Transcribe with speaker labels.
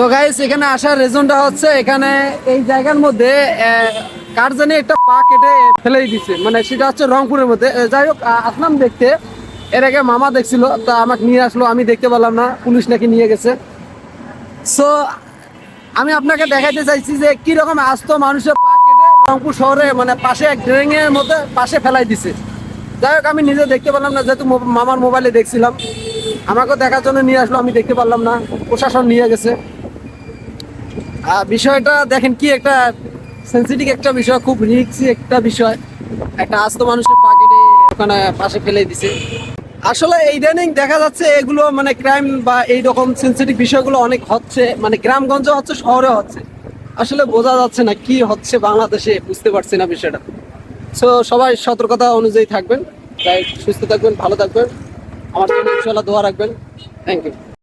Speaker 1: So guys, এখানে আসার রিজনটা হচ্ছে এখানে এই জায়গার মধ্যে কার জানি একটা পা কেটে ফেলেই দিছে, মানে সেটা হচ্ছে রংপুরের মধ্যে। যাই হোক, আসলাম দেখতে। এর আগে মামা দেখছিল, তা আমাকে নিয়ে আসলো, আমি দেখতে পারলাম না, পুলিশ নাকি নিয়ে গেছে। সো আমি আপনাকে দেখাইতে চাইছি যে কি রকম আস্ত মানুষের পা কেটে রংপুর শহরে মানে পাশে এক ড্রেন এর মধ্যে পাশে ফেলাই দিছে। যাই হোক, আমি নিজে দেখতে পারলাম না, যেহেতু মামার মোবাইলে দেখছিলাম। আমাকেও দেখার জন্য নিয়ে আসলো, আমি দেখতে পারলাম না, প্রশাসন নিয়ে গেছে। বিষয়টা দেখেন, কি একটা সেন্সিটিভ একটা বিষয়, খুব রিস্কি একটা বিষয়। একটা আস্ত মানুষের পা কেটে ওখানে পাশে ফেলে দিছে। আসলে ইদানিং দেখা যাচ্ছে এগুলো মানে ক্রাইম বা এইরকম সেন্সিটিভ বিষয়গুলো অনেক হচ্ছে, মানে গ্রামগঞ্জে হচ্ছে, শহরে হচ্ছে। আসলে বোঝা যাচ্ছে না কি হচ্ছে বাংলাদেশে, বুঝতে পারছি না বিষয়টা। সো সবাই সতর্কতা অনুযায়ী থাকবেন, তাই সুস্থ থাকবেন, ভালো থাকবেন, আমার জন্য ইনশাআল্লাহ দোয়া রাখবেন। Thank you.